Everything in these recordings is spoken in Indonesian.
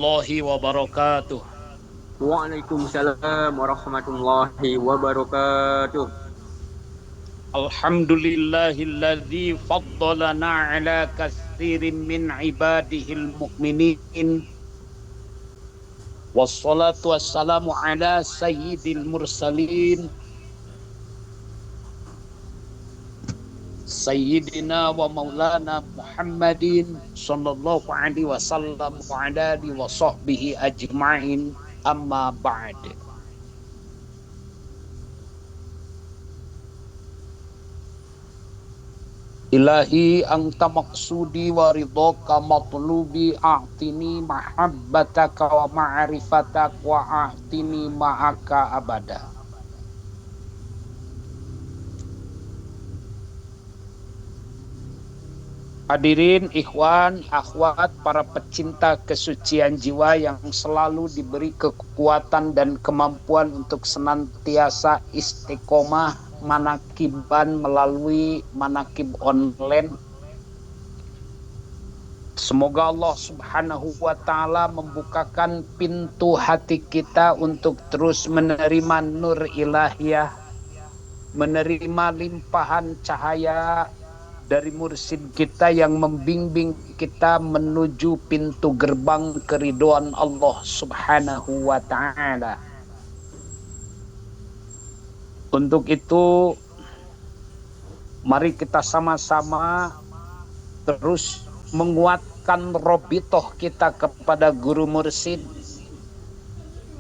Warahmatullahi wabarakatuh. Waalaikumsalam warahmatullahi wabarakatuh. Alhamdulillahilladzi faddalana ala katsirin min ibadihil mu'minin. Wassalatu wassalamu ala sayyidil mursalin. Sayyidina wa maulana Muhammadin sallallahu alaihi wasallam wa ala alihi wa sahbihi ajma'in. Amma ba'd. Ilahi anta maksudi wa ridhoka matlubi a'tini mahabbataka wa ma'rifatak wa a'tini ma'aka abada. Hadirin ikhwan, akhwat, para pecinta kesucian jiwa yang selalu diberi kekuatan dan kemampuan untuk senantiasa istiqomah manakiban melalui manakib online. Semoga Allah Subhanahu wa ta'ala membukakan pintu hati kita untuk terus menerima nur ilahiyah, menerima limpahan cahaya dari mursyid kita yang membimbing kita menuju pintu gerbang keridhaan Allah Subhanahu wa ta'ala. Untuk itu, mari kita sama-sama terus menguatkan robitoh kita kepada guru mursyid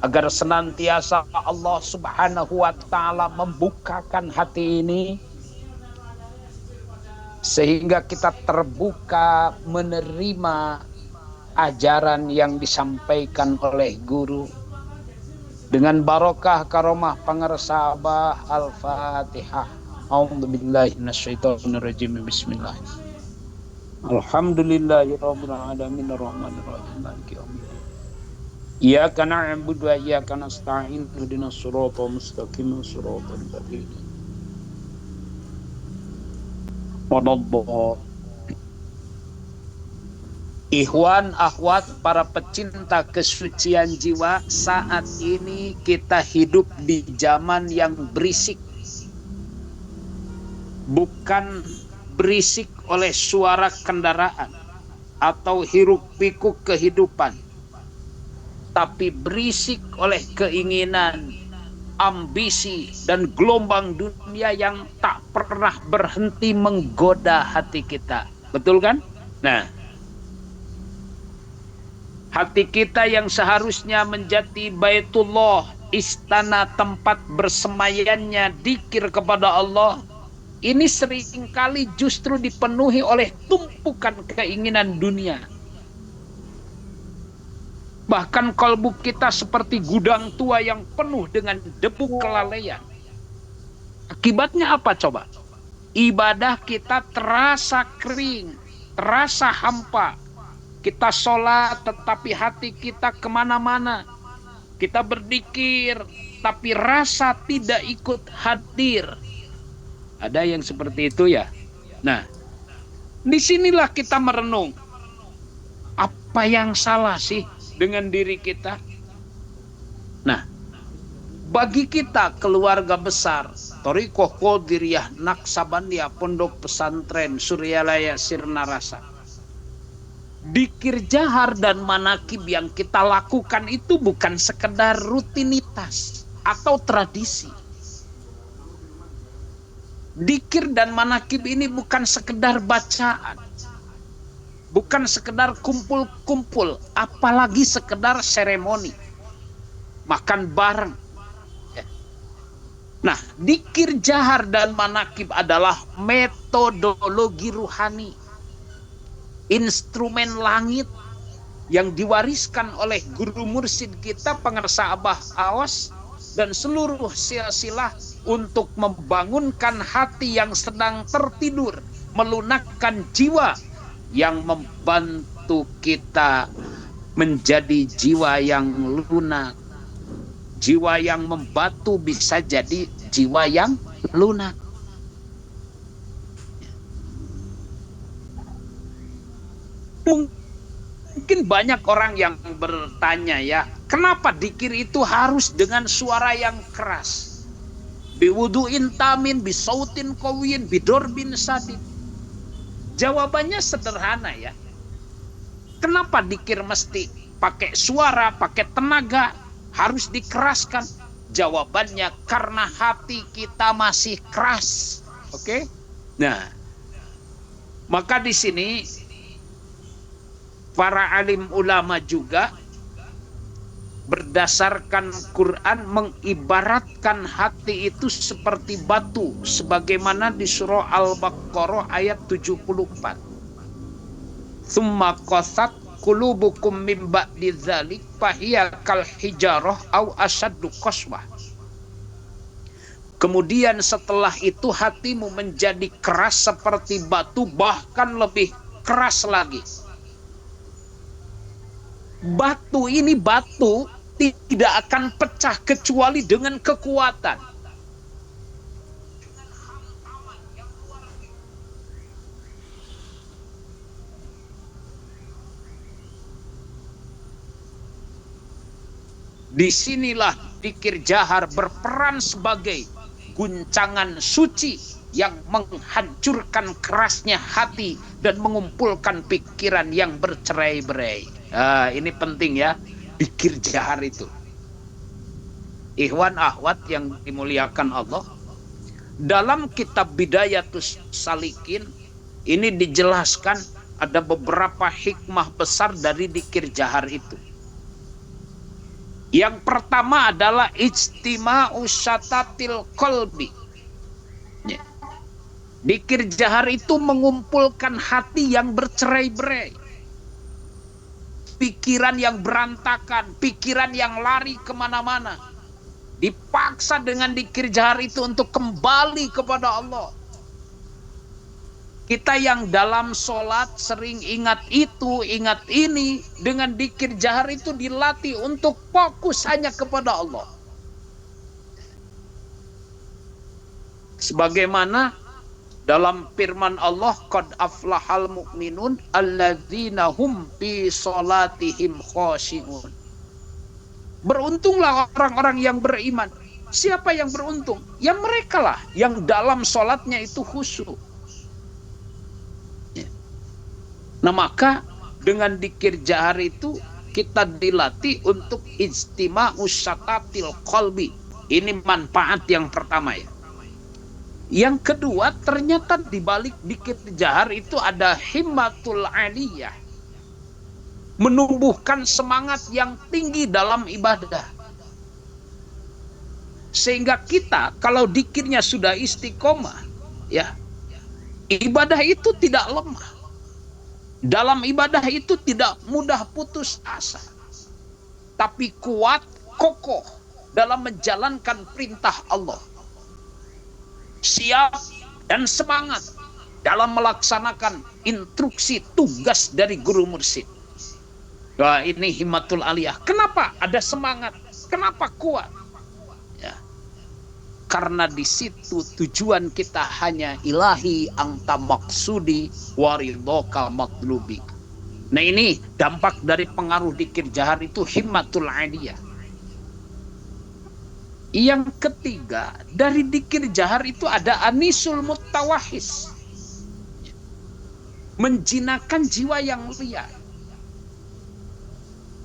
agar senantiasa Allah Subhanahu wa ta'ala membukakan hati ini sehingga kita terbuka menerima ajaran yang disampaikan oleh guru dengan barokah karomah pangarsa Abah. Al-Fatihah. A'udzubillahi minasyaitonirrajim. Bismillah. Alhamdulillahirabbil alamin arrahmanir rahim maliki yaumiddin. Iyyaka na'budu wa iyyaka nasta'in ihdinas siratal mustaqim siratal ladzina Ikhwan, akhwat, para pecinta kesucian jiwa, saat ini kita hidup di zaman yang berisik. Bukan berisik oleh suara kendaraan atau hiruk-pikuk kehidupan, tapi berisik oleh keinginan, ambisi, dan gelombang dunia yang tak pernah berhenti menggoda hati kita. Betul kan? Nah, hati kita yang seharusnya menjadi Baitullah, istana tempat bersemayamnya dzikir kepada Allah, ini seringkali justru dipenuhi oleh tumpukan keinginan dunia. Bahkan kalbu kita seperti gudang tua yang penuh dengan debu kelalaian. Akibatnya apa coba? Ibadah kita terasa kering, terasa hampa. Kita sholat tetapi hati kita kemana-mana. Kita berzikir tapi rasa tidak ikut hadir. Ada yang seperti itu ya? Nah, disinilah kita merenung. Apa yang salah sih dengan diri kita? Nah, bagi kita keluarga besar Thariqah Qadiriyah Naksabandiyah Pondok Pesantren Suryalaya Sirna Rasa, dzikir jahar dan manakib yang kita lakukan itu bukan sekedar rutinitas atau tradisi. Dzikir dan manakib ini bukan sekedar bacaan, bukan sekedar kumpul-kumpul, apalagi sekedar seremoni makan bareng. Nah, dzikir jahar dan manakib adalah metodologi ruhani, instrumen langit yang diwariskan oleh guru mursyid kita pengarsa Abah Awas dan seluruh silsilah untuk membangunkan hati yang sedang tertidur, melunakkan jiwa yang membantu kita menjadi jiwa yang lunak. Jiwa yang membatu bisa jadi jiwa yang lunak. Mungkin banyak orang yang bertanya ya, kenapa dikir itu harus dengan suara yang keras? Biwudu'in tamin, bisautin qawin, bidorbin sadid. Jawabannya sederhana ya. Kenapa dikir mesti pakai suara, pakai tenaga, harus dikeraskan? Jawabannya karena hati kita masih keras. Oke? Nah, maka di sini para alim ulama juga berdasarkan Quran mengibaratkan hati itu seperti batu sebagaimana di surah Al-Baqarah ayat 74. Tsumma qasat qulubukum mim ba'di dzalik fahiya kal hijarah au asaddu qaswah. Kemudian setelah itu hatimu menjadi keras seperti batu, bahkan lebih keras lagi. Batu ini tidak akan pecah kecuali dengan kekuatan. Disinilah dzikir jahar berperan sebagai guncangan suci yang menghancurkan kerasnya hati dan mengumpulkan pikiran yang bercerai-berai. Ini penting ya, dzikir jahar itu. Ikhwan akhwat yang dimuliakan Allah, dalam kitab Bidayatus Salikin ini dijelaskan ada beberapa hikmah besar dari dzikir jahar itu. Yang pertama adalah ijtima'u syatatil qalbi. Dzikir jahar itu mengumpulkan hati yang bercerai-berai. Pikiran yang berantakan, pikiran yang lari kemana-mana. Dipaksa dengan dzikir jahar itu untuk kembali kepada Allah. Kita yang dalam sholat sering ingat itu, ingat ini. Dengan dzikir jahar itu dilatih untuk fokus hanya kepada Allah. Sebagaimana dalam firman Allah, qad aflahal mu'minun alladzina hum fi sholatihim khashi'un. Beruntunglah orang-orang yang beriman. Siapa yang beruntung? Ya mereka lah yang dalam sholatnya itu khusyuk. Nah maka dengan dzikir jahar itu kita dilatih untuk ijtima'u syatatil qalbi. Ini manfaat yang pertama ya. Yang kedua, ternyata di balik dzikir jahar itu ada himmatul aliyah. Menumbuhkan semangat yang tinggi dalam ibadah. Sehingga kita kalau dzikirnya sudah istiqomah, ya, ibadah itu tidak lemah. Dalam ibadah itu tidak mudah putus asa. Tapi kuat, kokoh dalam menjalankan perintah Allah. Siap dan semangat dalam melaksanakan instruksi tugas dari guru mursyid. Wah, ini himmatul aliyah. Kenapa ada semangat? Kenapa kuat? Ya. Karena di situ tujuan kita hanya ilahi anta maksudi waridhoka matlubi. Nah ini dampak dari pengaruh dzikir jahar itu himmatul aliyah. Yang ketiga, dari dzikir jahar itu ada anisul mutawahhis. Menjinakkan jiwa yang liar.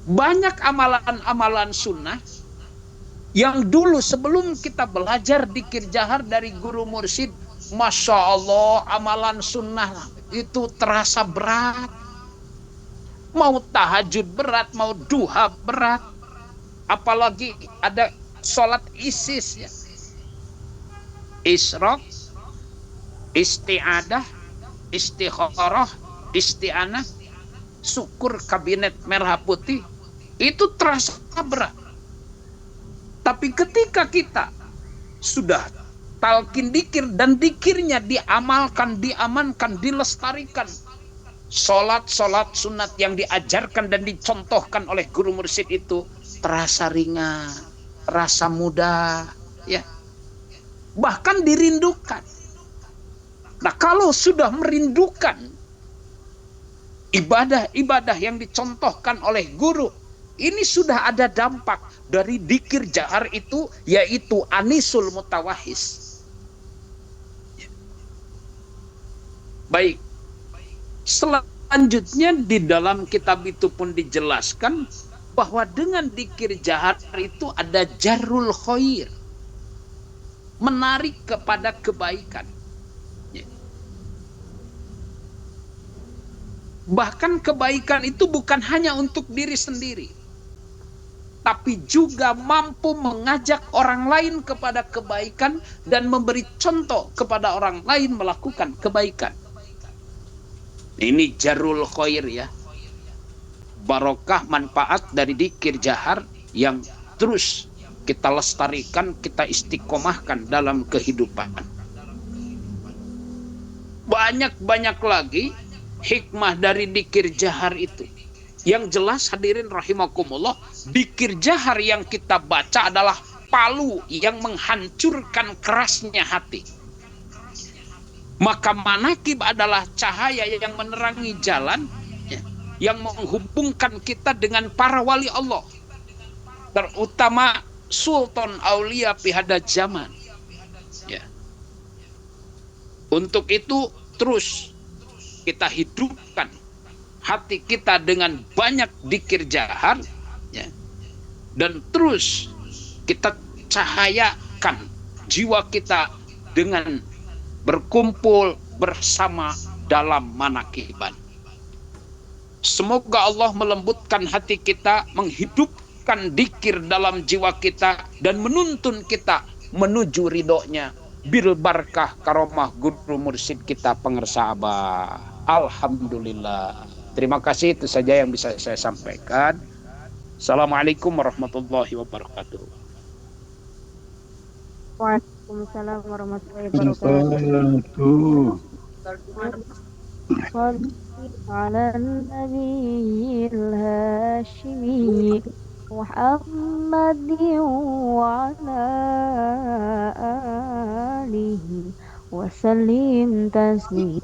Banyak amalan-amalan sunnah yang dulu sebelum kita belajar dzikir jahar dari guru mursyid, Masya Allah, amalan sunnah itu terasa berat. Mau tahajud berat, mau duha berat. Apalagi ada sholat isis ya. Isyraq, isti'adah, istikharah, isti'anah, syukur kabinet merah putih. Itu terasa berat. Tapi ketika kita sudah talqin dzikir dan dzikirnya diamalkan, diamankan, dilestarikan, sholat sunat yang diajarkan dan dicontohkan oleh guru mursyid itu terasa ringan, terasa mudah, ya, bahkan dirindukan. Nah kalau sudah merindukan, ibadah-ibadah yang dicontohkan oleh guru. Ini sudah ada dampak dari dikir jahar itu, yaitu anisul mutawahis. Baik, selanjutnya di dalam kitab itu pun dijelaskan bahwa dengan dikir jahar itu ada jarul khair, menarik kepada kebaikan. Bahkan kebaikan itu bukan hanya untuk diri sendiri, tapi juga mampu mengajak orang lain kepada kebaikan dan memberi contoh kepada orang lain melakukan kebaikan. Ini jarul khair ya. Barokah manfaat dari dikir jahar yang terus kita lestarikan, kita istiqomahkan dalam kehidupan. Banyak-banyak lagi hikmah dari dikir jahar itu. Yang jelas hadirin rahimakumullah, dikir jahar yang kita baca adalah palu yang menghancurkan kerasnya hati. Maka manakib adalah cahaya yang menerangi jalan, yang menghubungkan kita dengan para wali Allah, terutama Sultan Aulia pihada zaman. Ya. Untuk itu terus kita hidupkan hati kita dengan banyak dikir jahar, ya, dan terus kita cahayakan jiwa kita dengan berkumpul bersama dalam manakiban. Semoga Allah melembutkan hati kita, menghidupkan dikir dalam jiwa kita, dan menuntun kita menuju ridhonya bil barakah karomah guru mursyid kita pengersa abah. Alhamdulillah. Terima kasih, itu saja yang bisa saya sampaikan. Assalamualaikum warahmatullahi wabarakatuh. Waalaikumsalam warahmatullahi wabarakatuh. Shalli ala nabiyil hashimi Muhammadin wa ala alihi wa sallim taslim.